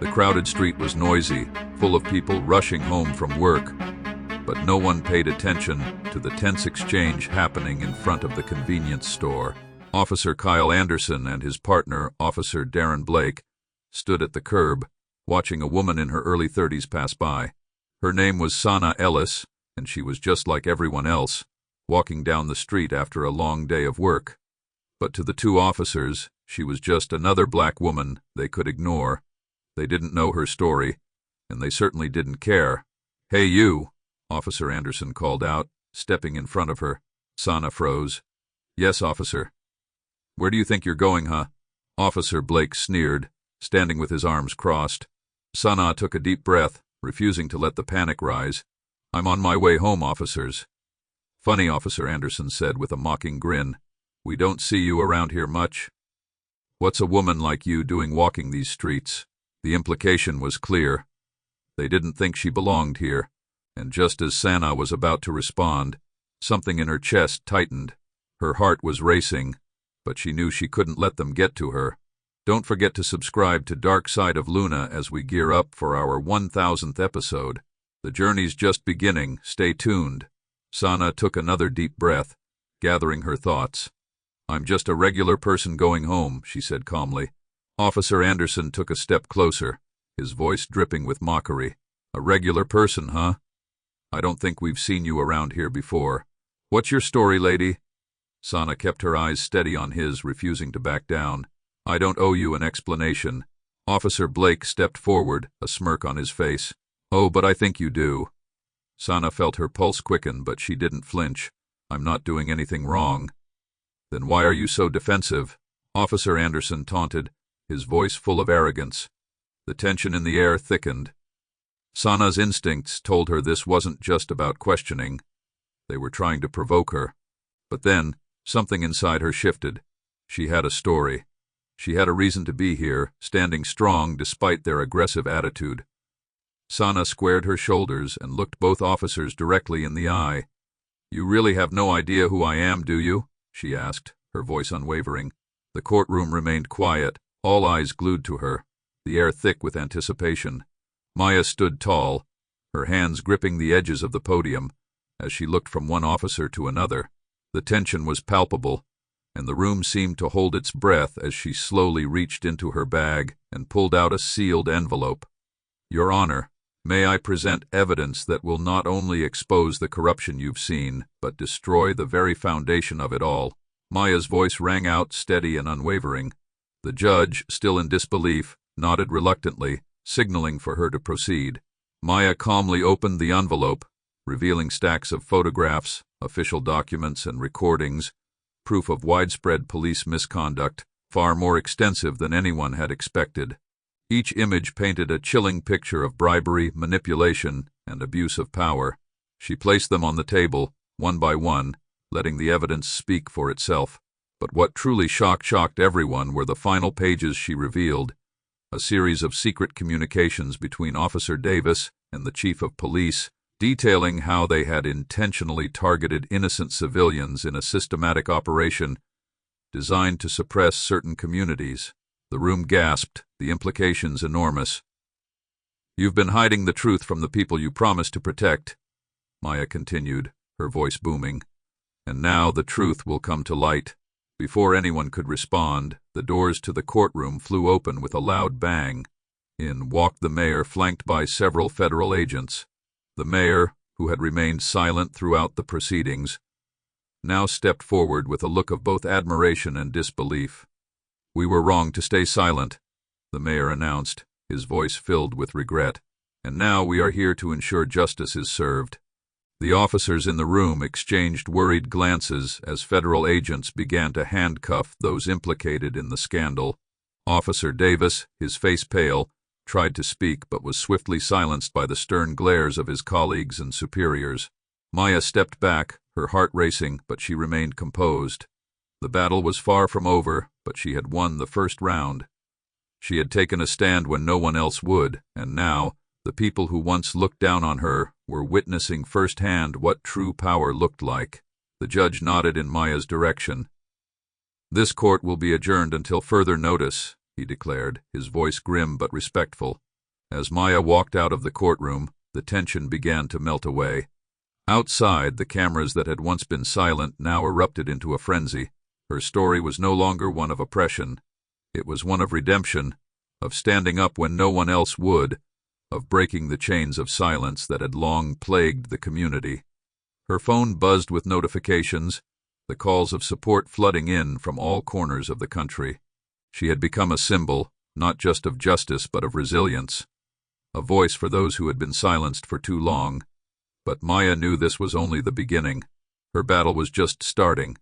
The crowded street was noisy, full of people rushing home from work, but no one paid attention to the tense exchange happening in front of the convenience store. Officer Kyle Anderson and his partner, Officer Darren Blake, stood at the curb, watching a woman in her early 30s pass by. Her name was Sana Ellis, and she was just like everyone else, walking down the street after a long day of work. But to the two officers, she was just another black woman they could ignore. They didn't know her story, and they certainly didn't care. "Hey you," Officer Anderson called out, stepping in front of her. Sana froze. "Yes, officer." "Where do you think you're going, huh?" Officer Blake sneered, standing with his arms crossed. Sana took a deep breath, refusing to let the panic rise. "I'm on my way home, officers." "Funny," Officer Anderson said with a mocking grin. "We don't see you around here much. What's a woman like you doing walking these streets?" The implication was clear. They didn't think she belonged here, and just as Sana was about to respond, something in her chest tightened. Her heart was racing, but she knew she couldn't let them get to her. Don't forget to subscribe to Dark Side of Luna as we gear up for our 1000th episode. The journey's just beginning. Stay tuned. Sana took another deep breath, gathering her thoughts. "I'm just a regular person going home," she said calmly. Officer Anderson took a step closer, his voice dripping with mockery. "A regular person, huh? I don't think we've seen you around here before. What's your story, lady?" Sana kept her eyes steady on his, refusing to back down. "I don't owe you an explanation." Officer Blake stepped forward, a smirk on his face. "Oh, but I think you do." Sana felt her pulse quicken, but she didn't flinch. "I'm not doing anything wrong." "Then why are you so defensive?" Officer Anderson taunted, his voice full of arrogance. The tension in the air thickened. Sana's instincts told her this wasn't just about questioning. They were trying to provoke her. But then, something inside her shifted. She had a story. She had a reason to be here, standing strong despite their aggressive attitude. Sana squared her shoulders and looked both officers directly in the eye. "You really have no idea who I am, do you?" she asked, her voice unwavering. The courtroom remained quiet, all eyes glued to her, the air thick with anticipation. Maya stood tall, her hands gripping the edges of the podium, as she looked from one officer to another. The tension was palpable, and the room seemed to hold its breath as she slowly reached into her bag and pulled out a sealed envelope. "Your Honor, may I present evidence that will not only expose the corruption you've seen, but destroy the very foundation of it all?" Maya's voice rang out, steady and unwavering. The judge, still in disbelief, nodded reluctantly, signaling for her to proceed. Maya calmly opened the envelope, revealing stacks of photographs, official documents and recordings, proof of widespread police misconduct, far more extensive than anyone had expected. Each image painted a chilling picture of bribery, manipulation, and abuse of power. She placed them on the table, one by one, letting the evidence speak for itself. But what truly shocked everyone were the final pages she revealed, a series of secret communications between Officer Davis and the Chief of Police, detailing how they had intentionally targeted innocent civilians in a systematic operation designed to suppress certain communities. The room gasped, the implications enormous. "You've been hiding the truth from the people you promised to protect," Maya continued, her voice booming. "And now the truth will come to light." Before anyone could respond, the doors to the courtroom flew open with a loud bang. In walked the mayor, flanked by several federal agents. The mayor, who had remained silent throughout the proceedings, now stepped forward with a look of both admiration and disbelief. "We were wrong to stay silent," the mayor announced, his voice filled with regret. "And now we are here to ensure justice is served." The officers in the room exchanged worried glances as federal agents began to handcuff those implicated in the scandal. Officer Davis, his face pale, tried to speak but was swiftly silenced by the stern glares of his colleagues and superiors. Maya stepped back, her heart racing, but she remained composed. The battle was far from over, but she had won the first round. She had taken a stand when no one else would, and now, the people who once looked down on her were witnessing firsthand what true power looked like. The judge nodded in Maya's direction. "This court will be adjourned until further notice," he declared, his voice grim but respectful. As Maya walked out of the courtroom, the tension began to melt away. Outside, the cameras that had once been silent now erupted into a frenzy. Her story was no longer one of oppression. It was one of redemption, of standing up when no one else would, of breaking the chains of silence that had long plagued the community. Her phone buzzed with notifications, the calls of support flooding in from all corners of the country. She had become a symbol, not just of justice but of resilience, a voice for those who had been silenced for too long. But Maya knew this was only the beginning. Her battle was just starting.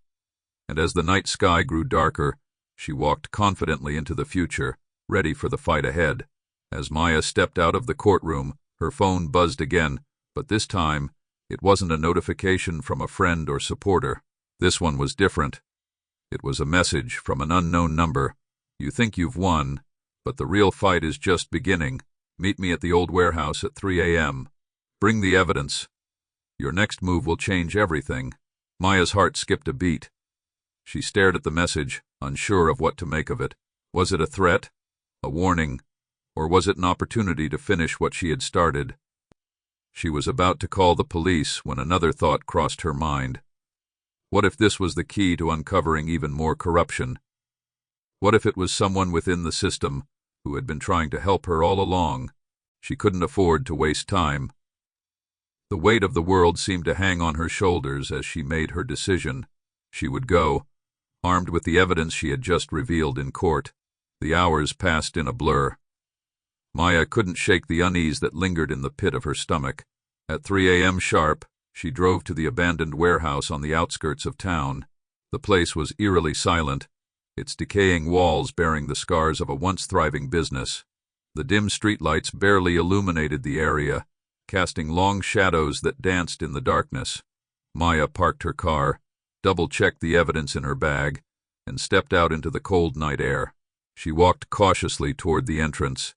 And as the night sky grew darker, she walked confidently into the future, ready for the fight ahead. As Maya stepped out of the courtroom, her phone buzzed again, but this time, it wasn't a notification from a friend or supporter. This one was different. It was a message from an unknown number. You think you've won, but the real fight is just beginning. Meet me at the old warehouse at 3 a.m. Bring the evidence. Your next move will change everything. Maya's heart skipped a beat. She stared at the message, unsure of what to make of it. Was it a threat? A warning? Or was it an opportunity to finish what she had started? She was about to call the police when another thought crossed her mind. What if this was the key to uncovering even more corruption? What if it was someone within the system who had been trying to help her all along? She couldn't afford to waste time. The weight of the world seemed to hang on her shoulders as she made her decision. She would go, armed with the evidence she had just revealed in court. The hours passed in a blur. Maya couldn't shake the unease that lingered in the pit of her stomach. At 3 a.m. sharp, she drove to the abandoned warehouse on the outskirts of town. The place was eerily silent, its decaying walls bearing the scars of a once thriving business. The dim streetlights barely illuminated the area, casting long shadows that danced in the darkness. Maya parked her car, double-checked the evidence in her bag, and stepped out into the cold night air. She walked cautiously toward the entrance,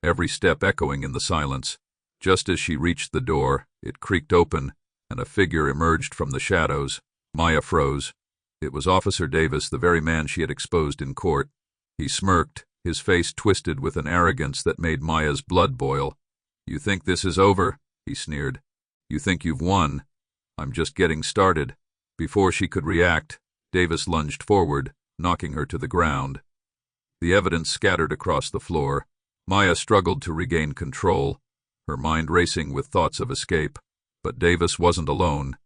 every step echoing in the silence. Just as she reached the door, it creaked open, and a figure emerged from the shadows. Maya froze. It was Officer Davis, the very man she had exposed in court. He smirked, his face twisted with an arrogance that made Maya's blood boil. "You think this is over?" he sneered. "You think you've won? I'm just getting started." Before she could react, Davis lunged forward, knocking her to the ground. The evidence scattered across the floor. Maya struggled to regain control, her mind racing with thoughts of escape. But Davis wasn't alone.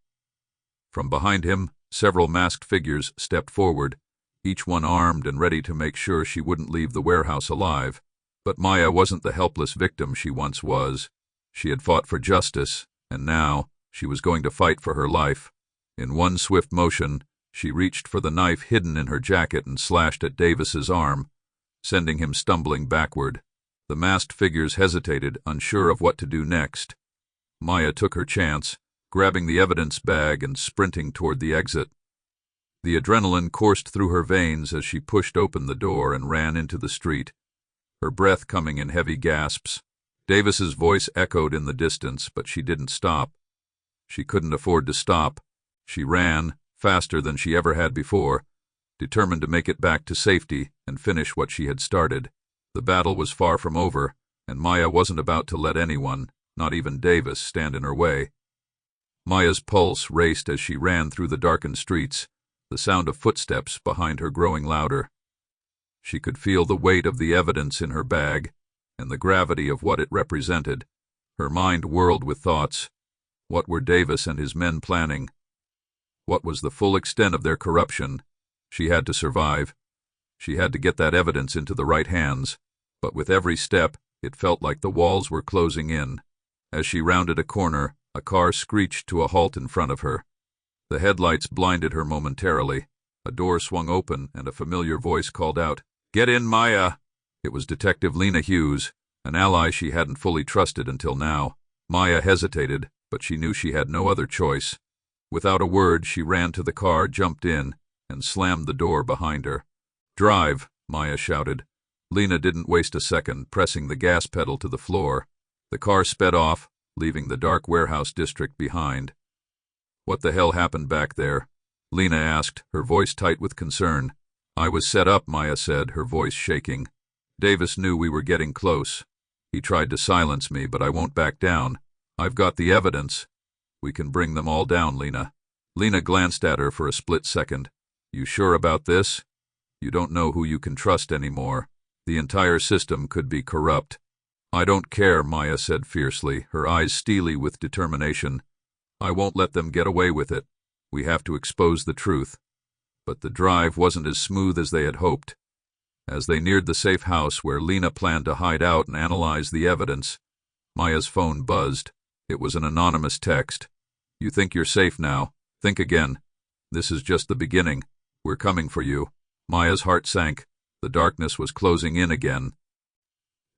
From behind him, several masked figures stepped forward, each one armed and ready to make sure she wouldn't leave the warehouse alive. But Maya wasn't the helpless victim she once was. She had fought for justice, and now she was going to fight for her life. In one swift motion, she reached for the knife hidden in her jacket and slashed at Davis's arm, sending him stumbling backward. The masked figures hesitated, unsure of what to do next. Maya took her chance, grabbing the evidence bag and sprinting toward the exit. The adrenaline coursed through her veins as she pushed open the door and ran into the street, her breath coming in heavy gasps. Davis's voice echoed in the distance, but she didn't stop. She couldn't afford to stop. She ran, faster than she ever had before, determined to make it back to safety and finish what she had started. The battle was far from over, and Maya wasn't about to let anyone, not even Davis, stand in her way. Maya's pulse raced as she ran through the darkened streets, the sound of footsteps behind her growing louder. She could feel the weight of the evidence in her bag and the gravity of what it represented. Her mind whirled with thoughts. What were Davis and his men planning? What was the full extent of their corruption? She had to survive. She had to get that evidence into the right hands. But with every step, it felt like the walls were closing in. As she rounded a corner, a car screeched to a halt in front of her. The headlights blinded her momentarily. A door swung open and a familiar voice called out, "Get in, Maya!" It was Detective Lena Hughes, an ally she hadn't fully trusted until now. Maya hesitated, but she knew she had no other choice. Without a word, she ran to the car, jumped in, and slammed the door behind her. "Drive," Maya shouted. Lena didn't waste a second, pressing the gas pedal to the floor. The car sped off, leaving the dark warehouse district behind. "What the hell happened back there?" Lena asked, her voice tight with concern. "I was set up," Maya said, her voice shaking. "Davis knew we were getting close. He tried to silence me, but I won't back down. I've got the evidence. We can bring them all down, Lena. Lena glanced at her for a split second. You sure about this? You don't know who you can trust anymore. The entire system could be corrupt. I don't care, Maya said fiercely, her eyes steely with determination. I won't let them get away with it. We have to expose the truth. But the drive wasn't as smooth as they had hoped. As they neared the safe house where Lena planned to hide out and analyze the evidence, Maya's phone buzzed. It was an anonymous text. You think you're safe now? Think again. This is just the beginning. We're coming for you. Maya's heart sank. The darkness was closing in again.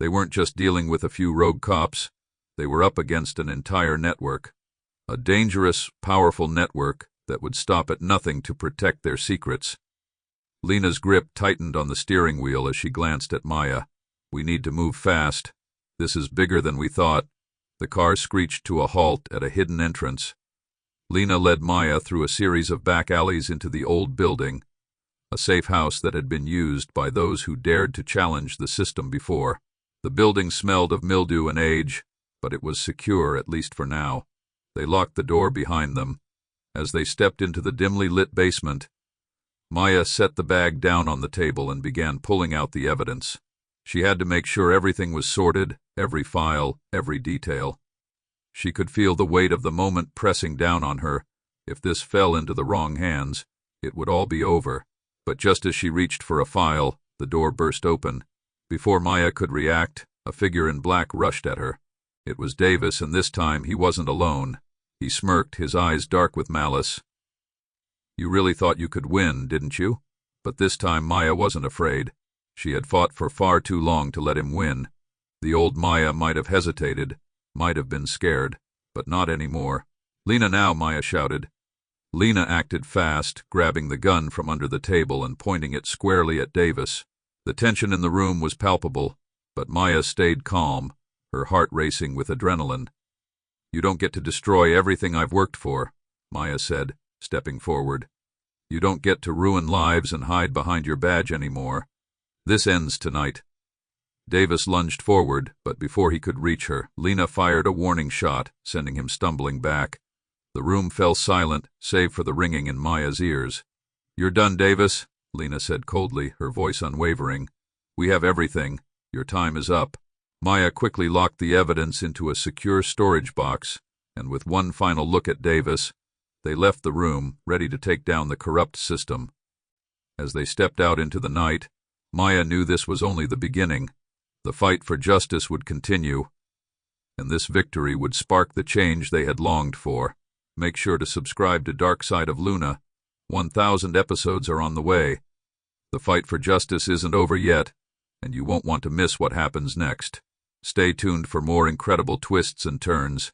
They weren't just dealing with a few rogue cops. They were up against an entire network. A dangerous, powerful network that would stop at nothing to protect their secrets. Lena's grip tightened on the steering wheel as she glanced at Maya. We need to move fast. This is bigger than we thought. The car screeched to a halt at a hidden entrance. Lena led Maya through a series of back alleys into the old building, a safe house that had been used by those who dared to challenge the system before. The building smelled of mildew and age, but it was secure, at least for now. They locked the door behind them. As they stepped into the dimly lit basement, Maya set the bag down on the table and began pulling out the evidence. She had to make sure everything was sorted, every file, every detail. She could feel the weight of the moment pressing down on her. If this fell into the wrong hands, it would all be over. But just as she reached for a file, the door burst open. Before Maya could react, a figure in black rushed at her. It was Davis, and this time he wasn't alone. He smirked, his eyes dark with malice. You really thought you could win, didn't you? But this time Maya wasn't afraid. She had fought for far too long to let him win. The old Maya might have hesitated, might have been scared, but not anymore. Lena now, Maya shouted. Lena acted fast, grabbing the gun from under the table and pointing it squarely at Davis. The tension in the room was palpable, but Maya stayed calm, her heart racing with adrenaline. You don't get to destroy everything I've worked for, Maya said, stepping forward. You don't get to ruin lives and hide behind your badge anymore. This ends tonight. Davis lunged forward, but before he could reach her, Lena fired a warning shot, sending him stumbling back. The room fell silent, save for the ringing in Maya's ears. You're done, Davis, Lena said coldly, her voice unwavering. We have everything. Your time is up. Maya quickly locked the evidence into a secure storage box, and with one final look at Davis, they left the room, ready to take down the corrupt system. As they stepped out into the night, Maya knew this was only the beginning. The fight for justice would continue, and this victory would spark the change they had longed for. Make sure to subscribe to Dark Side of Luna. 1,000 episodes are on the way. The fight for justice isn't over yet, and you won't want to miss what happens next. Stay tuned for more incredible twists and turns.